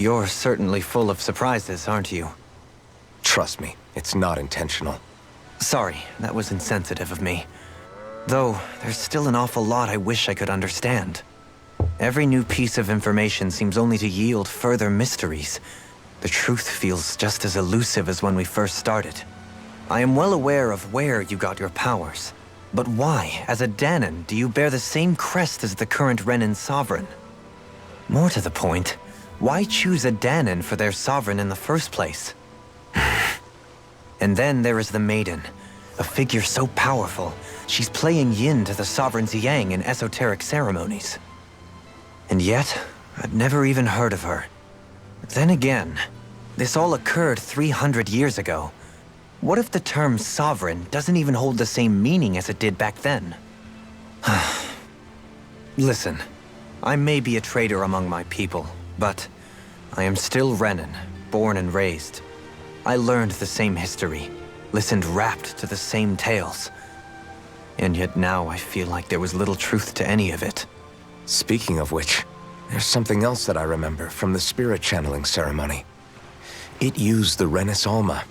You're certainly full of surprises, aren't you? Trust me, it's not intentional. Sorry, that was insensitive of me. Though, there's still an awful lot I wish I could understand. Every new piece of information seems only to yield further mysteries. The truth feels just as elusive as when we first started. I am well aware of where you got your powers. But why, as a Danon, do you bear the same crest as the current Renan sovereign? More to the point, why choose a Danon for their sovereign in the first place? And then there is the Maiden, a figure so powerful, she's playing yin to the sovereign's yang in esoteric ceremonies. And yet, I've never even heard of her. Then again, this all occurred 300 years ago. What if the term sovereign doesn't even hold the same meaning as it did back then? Listen, I may be a traitor among my people, but I am still Renan, born and raised. I learned the same history, listened rapt to the same tales. And yet now I feel like there was little truth to any of it. Speaking of which, there's something else that I remember from the spirit channeling ceremony. It used the Renis Alma.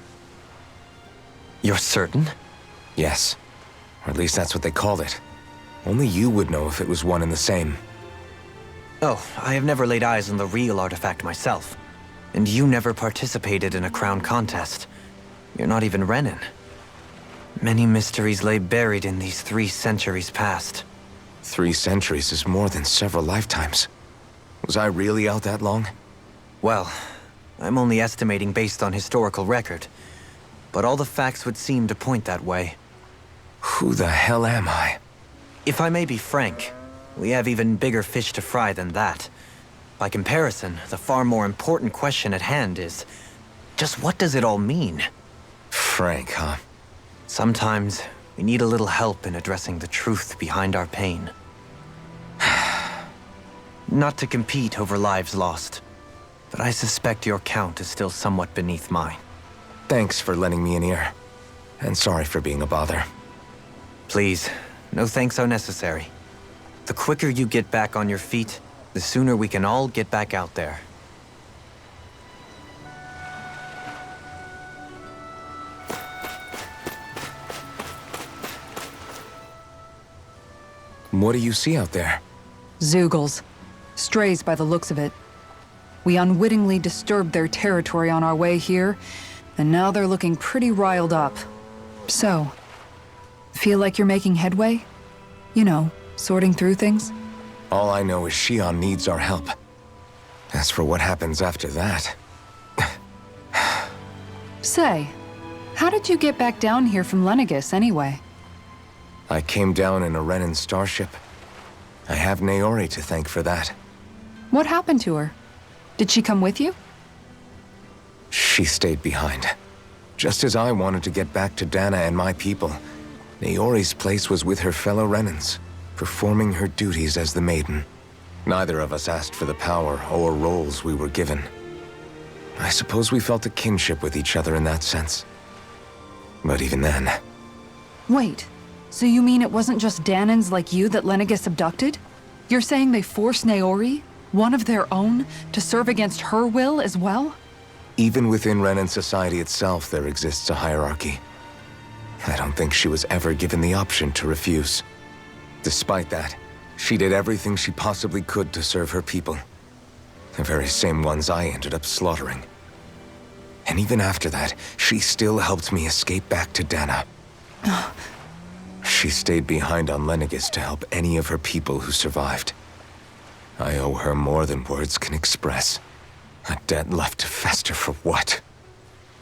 You're certain? Yes. Or at least that's what they called it. Only you would know if it was one and the same. Oh, I have never laid eyes on the real artifact myself. And you never participated in a crown contest. You're not even Renan. Many mysteries lay buried in these 3 centuries past. 3 centuries is more than several lifetimes. Was I really out that long? Well, I'm only estimating based on historical record. But all the facts would seem to point that way. Who the hell am I? If I may be frank, we have even bigger fish to fry than that. By comparison, the far more important question at hand is, just what does it all mean? Frank, huh? Sometimes, we need a little help in addressing the truth behind our pain. Not to compete over lives lost, but I suspect your count is still somewhat beneath mine. Thanks for lending me an ear. And sorry for being a bother. Please, no thanks are necessary. The quicker you get back on your feet, the sooner we can all get back out there. What do you see out there? Zeugles. Strays by the looks of it. We unwittingly disturbed their territory on our way here, and now they're looking pretty riled up. So, feel like you're making headway? You know, sorting through things? All I know is Shion needs our help. As for what happens after that... Say, how did you get back down here from Lenegis anyway? I came down in a Renan starship. I have Naori to thank for that. What happened to her? Did she come with you? She stayed behind. Just as I wanted to get back to Dana and my people, Naori's place was with her fellow Renans, performing her duties as the Maiden. Neither of us asked for the power or roles we were given. I suppose we felt a kinship with each other in that sense. But even then... Wait, so you mean it wasn't just Danans like you that Lenegis abducted? You're saying they forced Naori, one of their own, to serve against her will as well? Even within Renan society itself, there exists a hierarchy. I don't think she was ever given the option to refuse. Despite that, she did everything she possibly could to serve her people. The very same ones I ended up slaughtering. And even after that, she still helped me escape back to Dana. She stayed behind on Lenegis to help any of her people who survived. I owe her more than words can express. A debt left to fester for what?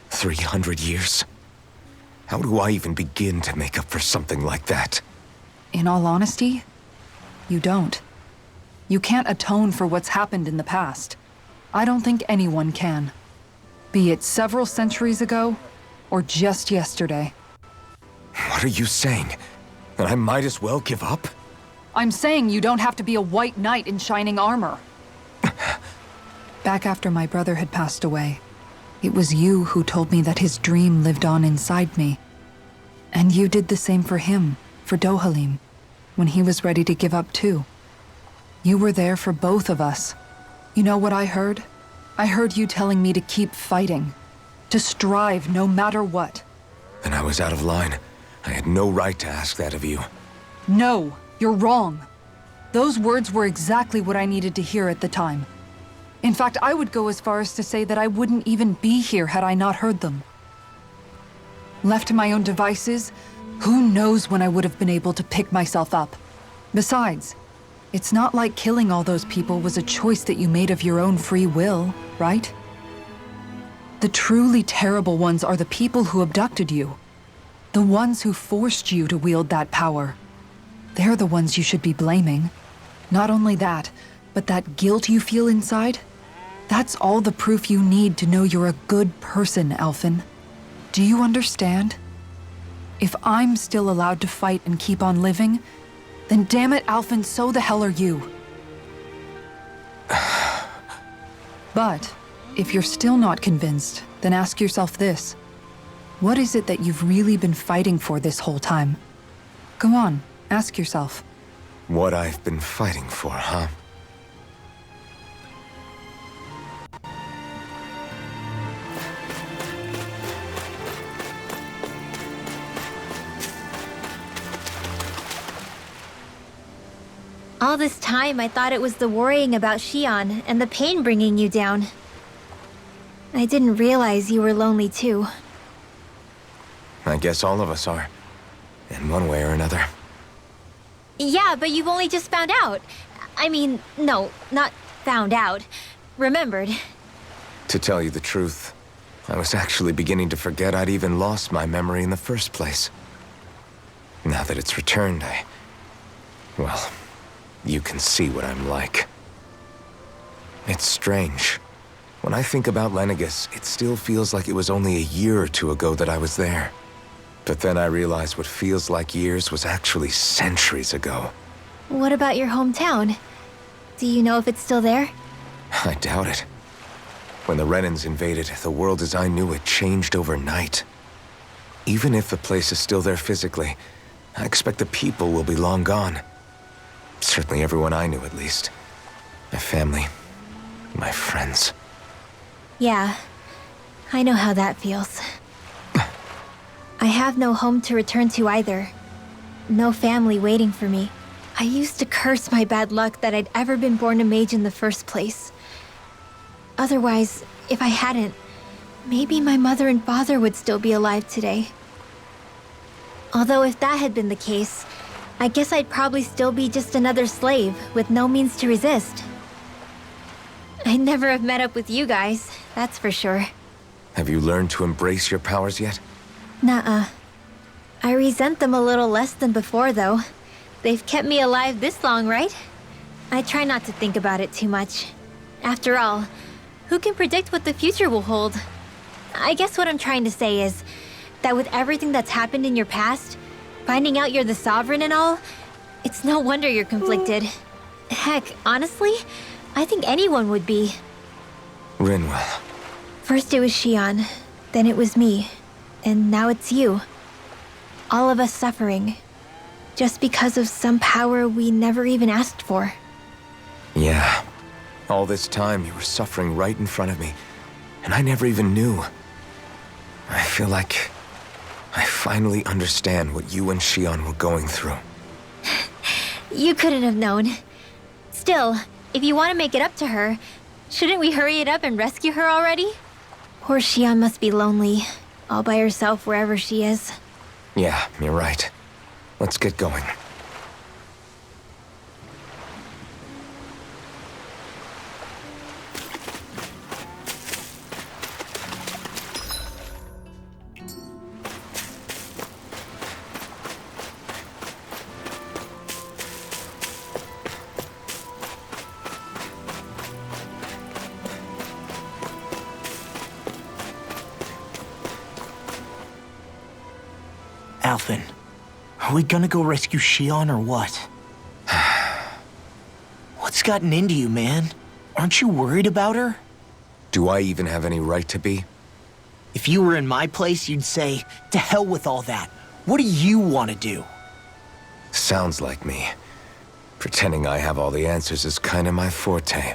300 years? How do I even begin to make up for something like that? In all honesty, you don't. You can't atone for what's happened in the past. I don't think anyone can. Be it several centuries ago, or just yesterday. What are you saying? That I might as well give up? I'm saying you don't have to be a white knight in shining armor. Back after my brother had passed away, it was you who told me that his dream lived on inside me. And you did the same for him, for Dohalim, when he was ready to give up too. You were there for both of us. You know what I heard? I heard you telling me to keep fighting. To strive no matter what. And I was out of line. I had no right to ask that of you. No, you're wrong. Those words were exactly what I needed to hear at the time. In fact, I would go as far as to say that I wouldn't even be here had I not heard them. Left to my own devices, who knows when I would have been able to pick myself up. Besides, it's not like killing all those people was a choice that you made of your own free will, right? The truly terrible ones are the people who abducted you. The ones who forced you to wield that power. They're the ones you should be blaming. Not only that, but that guilt you feel inside, that's all the proof you need to know you're a good person, Alphen. Do you understand? If I'm still allowed to fight and keep on living, then damn it, Alphen, so the hell are you. But, if you're still not convinced, then ask yourself this. What is it that you've really been fighting for this whole time? Go on, ask yourself. What I've been fighting for, huh? All this time, I thought it was the worrying about Xion and the pain bringing you down. I didn't realize you were lonely too. I guess all of us are. In one way or another. Yeah, but you've only just found out. I mean, no, not found out. Remembered. To tell you the truth, I was actually beginning to forget I'd even lost my memory in the first place. Now that it's returned, well, you can see what I'm like. It's strange. When I think about Lenegus, it still feels like it was only a year or two ago that I was there. But then I realized what feels like years was actually centuries ago. What about your hometown? Do you know if it's still there? I doubt it. When the Renans invaded, the world as I knew it changed overnight. Even if the place is still there physically, I expect the people will be long gone. Certainly everyone I knew, at least. My family, my friends. Yeah, I know how that feels. I have no home to return to either. No family waiting for me. I used to curse my bad luck that I'd ever been born a mage in the first place. Otherwise, if I hadn't, maybe my mother and father would still be alive today. Although if that had been the case, I guess I'd probably still be just another slave with no means to resist. I'd never have met up with you guys, that's for sure. Have you learned to embrace your powers yet? Nuh-uh. I resent them a little less than before, though. They've kept me alive this long, right? I try not to think about it too much. After all, who can predict what the future will hold? I guess what I'm trying to say is that with everything that's happened in your past, finding out you're the Sovereign and all, it's no wonder you're conflicted. Heck, honestly, I think anyone would be. Rinwell. First it was Xion, then it was me, and now it's you. All of us suffering, just because of some power we never even asked for. Yeah. All this time you were suffering right in front of me, and I never even knew. I feel like I finally understand what you and Xion were going through. You couldn't have known. Still, if you want to make it up to her, shouldn't we hurry it up and rescue her already? Poor Xion must be lonely, all by herself wherever she is. Yeah, you're right. Let's get going. Alphen, are we gonna go rescue Xion or what? What's gotten into you, man? Aren't you worried about her? Do I even have any right to be? If you were in my place, you'd say, to hell with all that. What do you want to do? Sounds like me. Pretending I have all the answers is kind of my forte.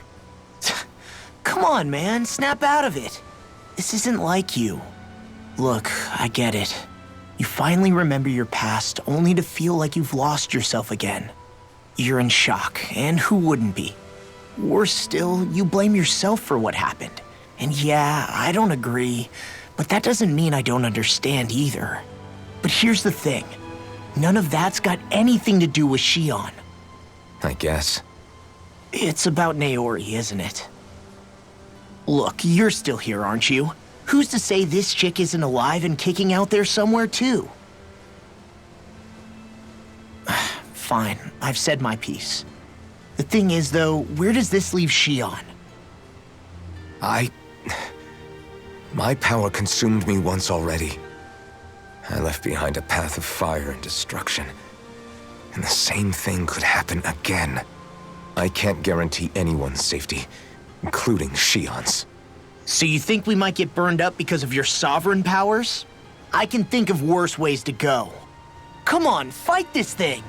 Come on, man, snap out of it. This isn't like you. Look, I get it. You finally remember your past only to feel like you've lost yourself again. You're in shock, and who wouldn't be? Worse still, you blame yourself for what happened. And yeah, I don't agree, but that doesn't mean I don't understand either. But here's the thing. None of that's got anything to do with Shion. I guess. It's about Naori, isn't it? Look, you're still here, aren't you? Who's to say this chick isn't alive and kicking out there somewhere, too? Fine, I've said my piece. The thing is, though, where does this leave Shion? My power consumed me once already. I left behind a path of fire and destruction. And the same thing could happen again. I can't guarantee anyone's safety, including Shion's. So you think we might get burned up because of your sovereign powers? I can think of worse ways to go. Come on, fight this thing!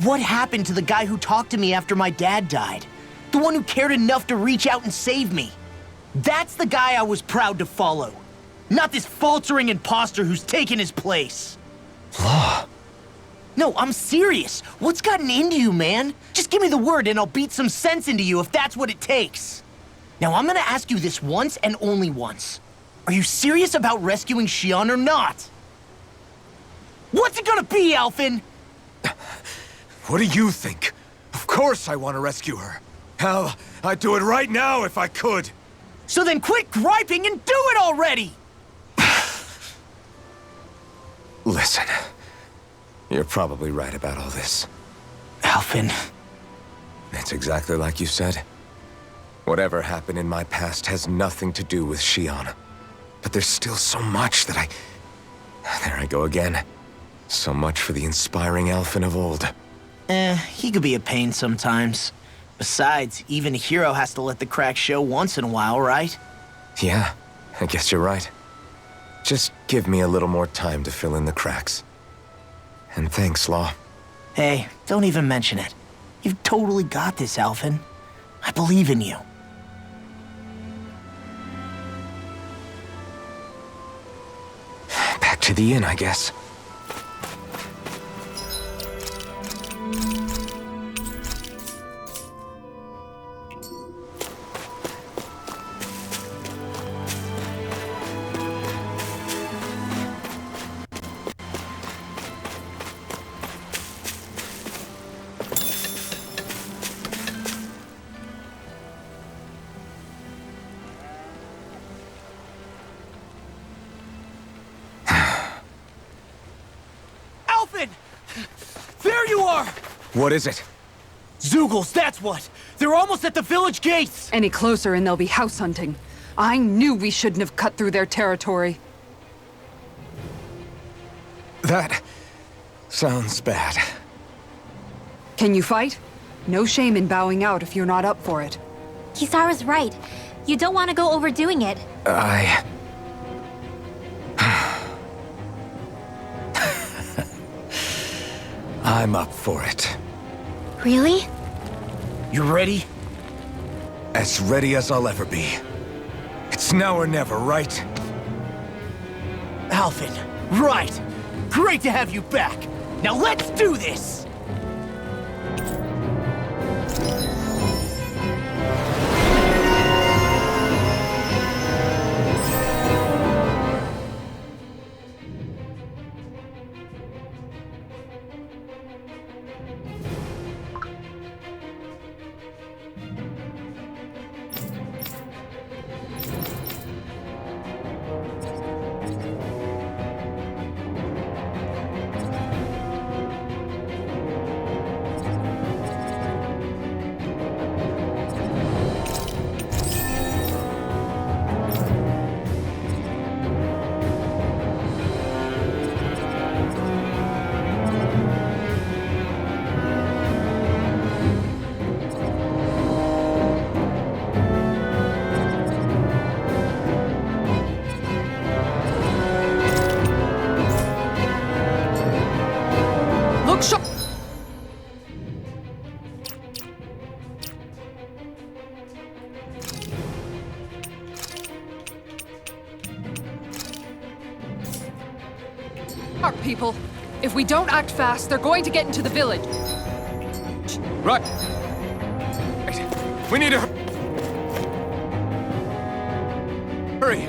What happened to the guy who talked to me after my dad died? The one who cared enough to reach out and save me? That's the guy I was proud to follow. Not this faltering imposter who's taken his place. Law. No, I'm serious. What's gotten into you, man? Just give me the word and I'll beat some sense into you if that's what it takes. Now, I'm gonna ask you this once and only once. Are you serious about rescuing Shion or not? What's it gonna be, Alphen? What do you think? Of course I want to rescue her. Hell, I'd do it right now if I could. So then quit griping and do it already! Listen, you're probably right about all this. Alphen. It's exactly like you said. Whatever happened in my past has nothing to do with Shion. But there's still so much that There I go again. So much for the inspiring Alphen of old. He could be a pain sometimes. Besides, even a hero has to let the cracks show once in a while, right? Yeah, I guess you're right. Just give me a little more time to fill in the cracks. And thanks, Law. Hey, don't even mention it. You've totally got this, Alphen. I believe in you. Back to the inn, I guess. Alphen! There you are! What is it? Zeugles, that's what! They're almost at the village gates! Any closer and they'll be house hunting. I knew we shouldn't have cut through their territory. That sounds bad. Can you fight? No shame in bowing out if you're not up for it. Kisara's right. You don't want to go overdoing it. I'm up for it. Really? You ready? As ready as I'll ever be. It's now or never, right? Alphen, right! Great to have you back! Now let's do this! Our people. If we don't act fast, they're going to get into the village. Right. We need to hurry.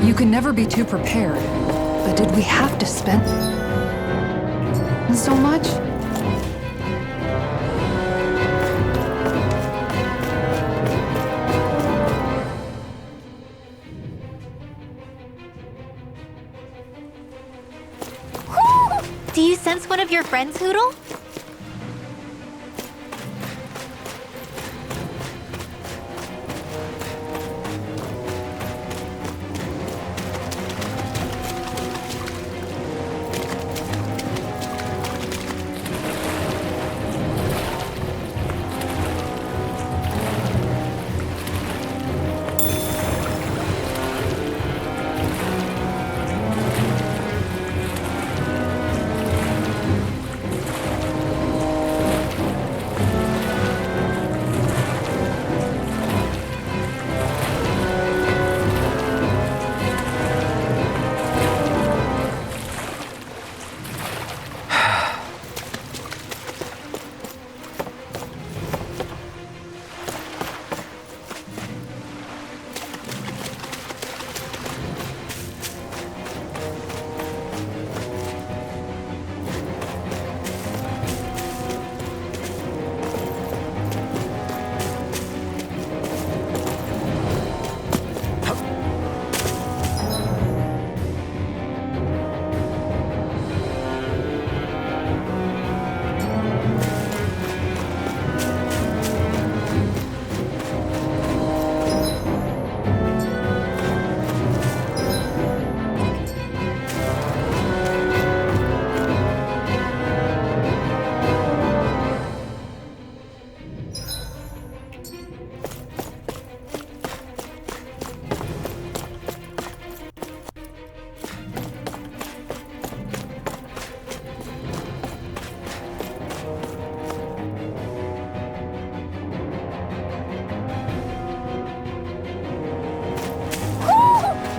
You can never be too prepared. But did we have to spend so much? Do you sense one of your friends, Hoodle?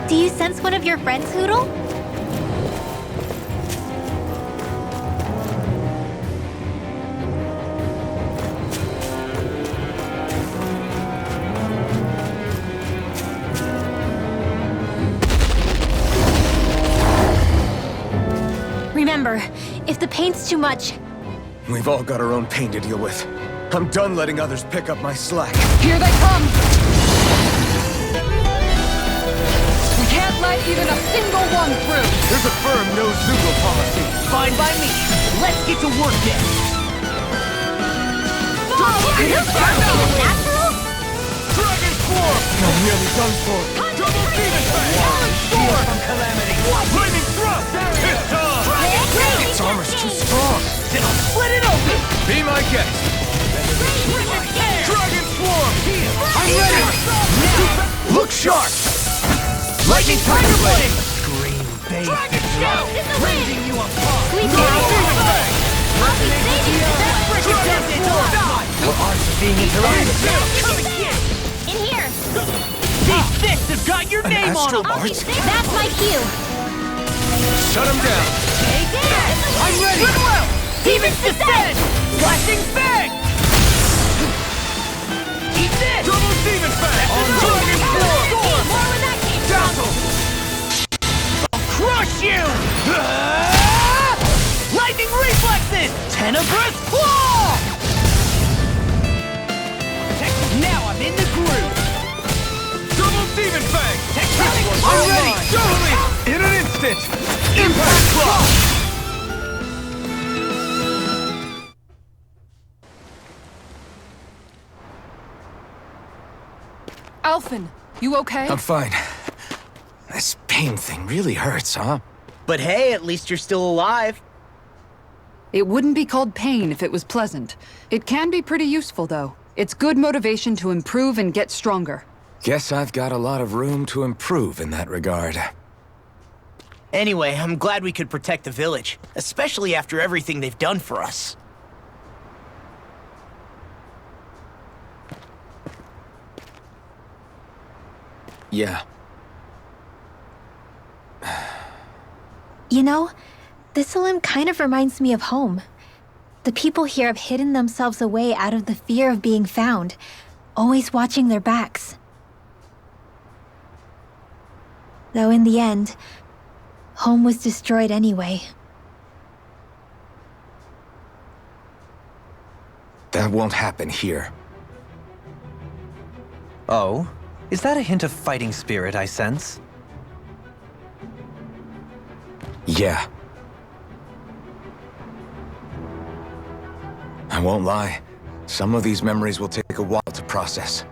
Do you sense one of your friends, Hoodle? Remember, if the paint's too much... We've all got our own pain to deal with. I'm done letting others pick up my slack. Here they come! We can't let even a single one through! There's a firm no-Zugo policy. Fine by me. Let's get to work then. Natural? sharp! Lightning Tiger Blade! Green bait. Shout in the wind! Rending you apart. Sweet Master! I'll be saving you! Your arts are being interrupted. In here! These fists have got your name on astral them! I'll be Arts? saving. That's my cue! Shut him down! I'm ready! Demons descend! Flashing fang! Eat this! Double Demon Fang! On Dragon More when that came from! Crush you! Lightning reflexes! Tenebrous claw! Now I'm in the groove! Double Demon Fang! Tectonic I'm ready! Totally! In an instant! Impact Claw! Alphen, you okay? I'm fine. This pain thing really hurts, huh? But hey, at least you're still alive. It wouldn't be called pain if it was pleasant. It can be pretty useful, though. It's good motivation to improve and get stronger. Guess I've got a lot of room to improve in that regard. Anyway, I'm glad we could protect the village, especially after everything they've done for us. Yeah. You know, thistlym kind of reminds me of home. The people here have hidden themselves away out of the fear of being found, always watching their backs. Though in the end, home was destroyed anyway. That won't happen here. Oh? Is that a hint of fighting spirit I sense? Yeah. I won't lie. Some of these memories will take a while to process.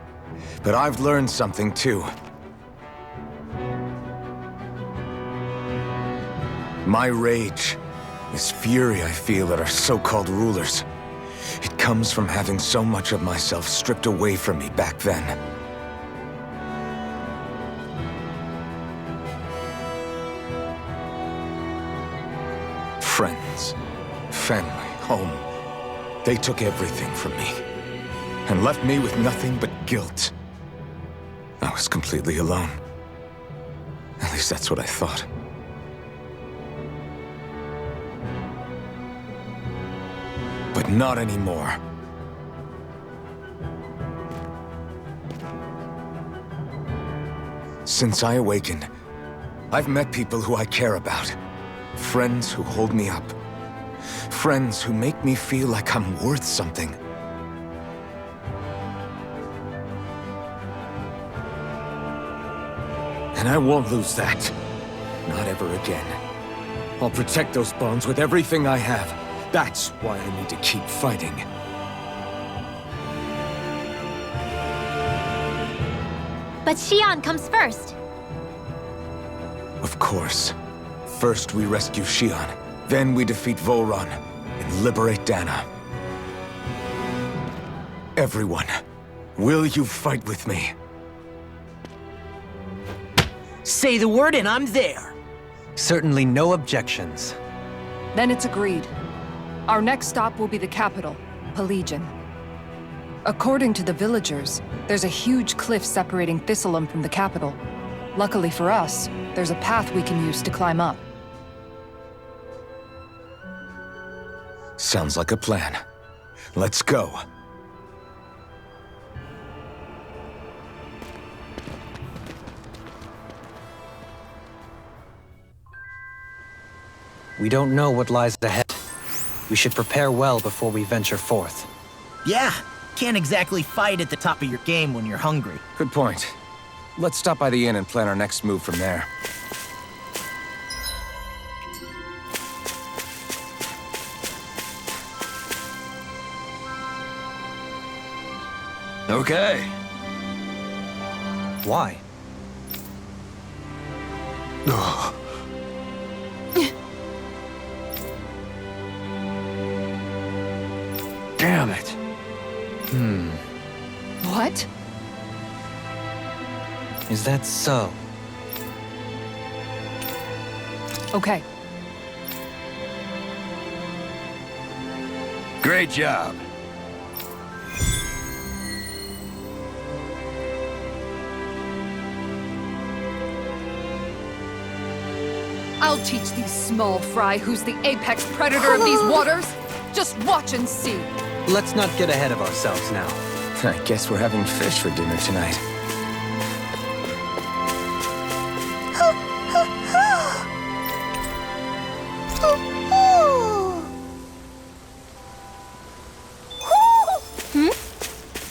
But I've learned something too. My rage, this fury I feel at our so-called rulers, it comes from having so much of myself stripped away from me back then. Friends, family, home. They took everything from me and left me with nothing but guilt. I was completely alone. At least that's what I thought. But not anymore. Since I awakened, I've met people who I care about. Friends who hold me up. Friends who make me feel like I'm worth something. And I won't lose that. Not ever again. I'll protect those bonds with everything I have. That's why I need to keep fighting. But Xion comes first. Of course. First we rescue Xion, then we defeat Volron and liberate Dana. Everyone, will you fight with me? Say the word and I'm there. Certainly no objections. Then it's agreed. Our next stop will be the capital, Pelegion. According to the villagers, there's a huge cliff separating Thistlym from the capital. Luckily for us, there's a path we can use to climb up. Sounds like a plan. Let's go. We don't know what lies ahead. We should prepare well before we venture forth. Yeah, can't exactly fight at the top of your game when you're hungry. Good point. Let's stop by the inn and plan our next move from there. Okay. Why? Damn it. What? Is that so? Okay. Great job. I'll teach these small fry who's the apex predator of these waters. Just watch and see. Let's not get ahead of ourselves now. I guess we're having fish for dinner tonight.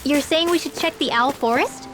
You're saying we should check the owl forest?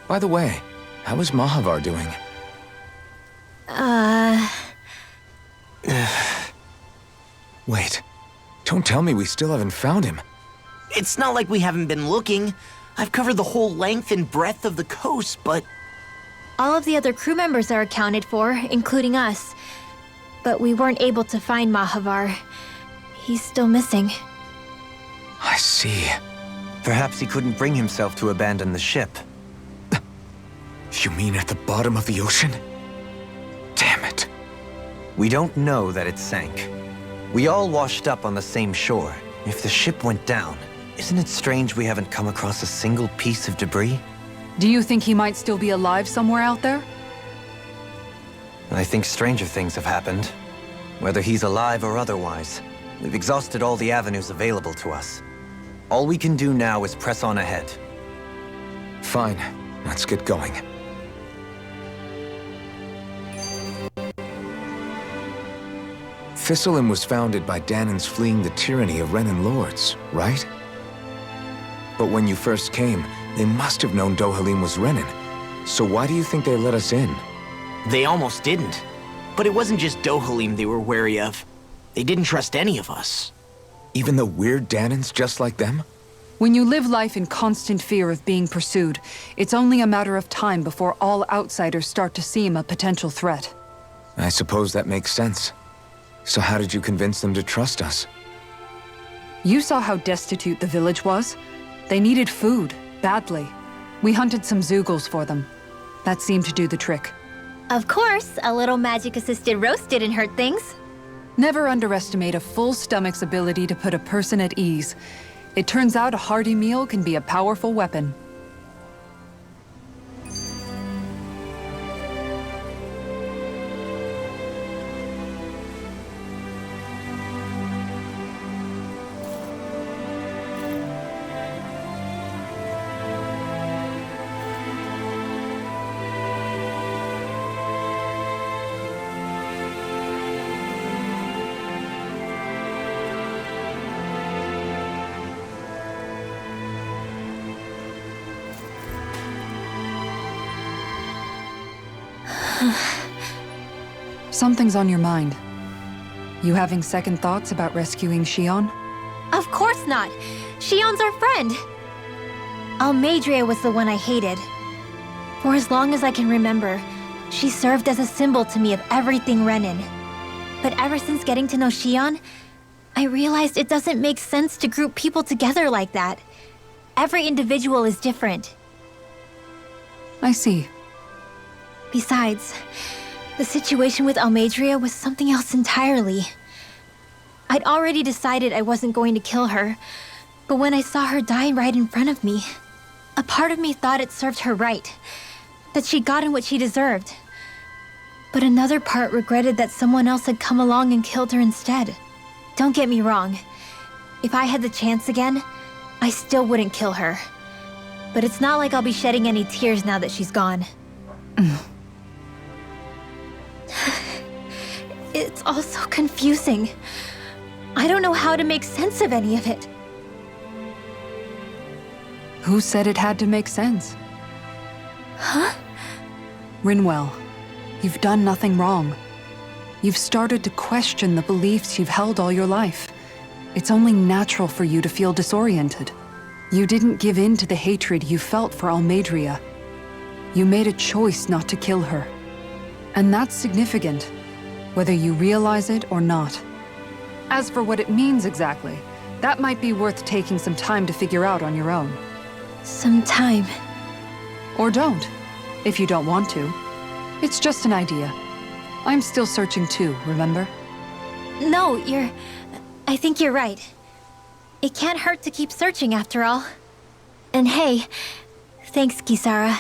By the way, how is Mahavar doing? Wait, don't tell me we still haven't found him. It's not like we haven't been looking. I've covered the whole length and breadth of the coast, but All of the other crew members are accounted for, including us. But we weren't able to find Mahavar. He's still missing. I see. Perhaps he couldn't bring himself to abandon the ship. You mean at the bottom of the ocean? Damn it. We don't know that it sank. We all washed up on the same shore. If the ship went down, isn't it strange we haven't come across a single piece of debris? Do you think he might still be alive somewhere out there? I think stranger things have happened. Whether he's alive or otherwise, we've exhausted all the avenues available to us. All we can do now is press on ahead. Fine, let's get going. Thistlym was founded by Danans fleeing the tyranny of Renan lords, right? But when you first came, they must have known Dohalim was Renan. So why do you think they let us in? they almost didn't. But it wasn't just Dohalim they were wary of. They didn't trust any of us. Even the weird Danans just like them? When you live life in constant fear of being pursued, it's only a matter of time before all outsiders start to seem a potential threat. I suppose that makes sense. So how did you convince them to trust us? You saw how destitute the village was. They needed food, badly. We hunted some Zeugles for them. That seemed to do the trick. Of course, a little magic-assisted roast didn't hurt things. Never underestimate a full stomach's ability to put a person at ease. It turns out a hearty meal can be a powerful weapon. Something's on your mind. You having second thoughts about rescuing Shion? Of course not! Shion's our friend! Almeidrea was the one I hated. For as long as I can remember, she served as a symbol to me of everything Renin. But ever since getting to know Shion, I realized it doesn't make sense to group people together like that. Every individual is different. I see. Besides, the situation with Almeidrea was something else entirely. I'd already decided I wasn't going to kill her, but when I saw her die right in front of me, a part of me thought it served her right, that she'd gotten what she deserved. But another part regretted that someone else had come along and killed her instead. Don't get me wrong. If I had the chance again, I still wouldn't kill her. But it's not like I'll be shedding any tears now that she's gone. It's all so confusing. I don't know how to make sense of any of it. Who said it had to make sense? Huh? Rinwell, you've done nothing wrong. You've started to question the beliefs you've held all your life. It's only natural for you to feel disoriented. You didn't give in to the hatred you felt for Almeidrea. You made a choice not to kill her. And that's significant, whether you realize it or not. As for what it means exactly, that might be worth taking some time to figure out on your own. Some time. Or don't, if you don't want to. It's just an idea. I'm still searching too, remember? No, I think you're right. It can't hurt to keep searching after all. And hey, thanks, Kisara.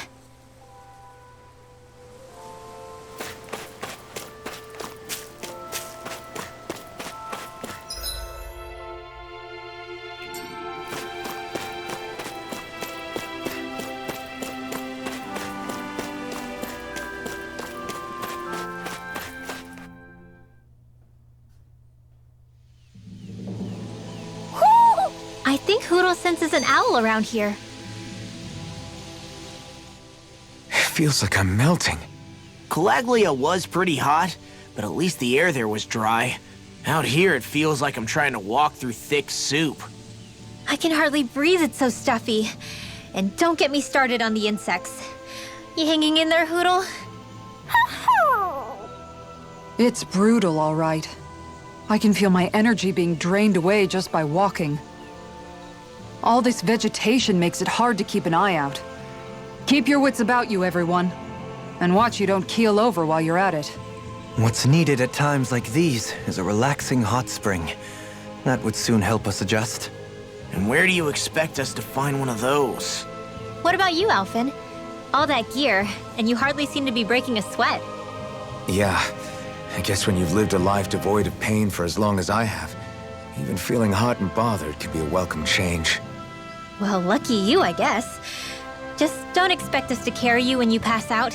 I think Huro senses an owl around here. Feels like I'm melting. Calaglia was pretty hot, but at least the air there was dry. Out here, it feels like I'm trying to walk through thick soup. I can hardly breathe, it's so stuffy. And don't get me started on the insects. You hanging in there, Hoodle? It's brutal, all right. I can feel my energy being drained away just by walking. All this vegetation makes it hard to keep an eye out. Keep your wits about you, everyone. And watch you don't keel over while you're at it. What's needed at times like these is a relaxing hot spring. That would soon help us adjust. And where do you expect us to find one of those? What about you, Alphen? All that gear, and you hardly seem to be breaking a sweat. Yeah, I guess when you've lived a life devoid of pain for as long as I have, even feeling hot and bothered can be a welcome change. Well, lucky you, I guess. Just don't expect us to carry you when you pass out.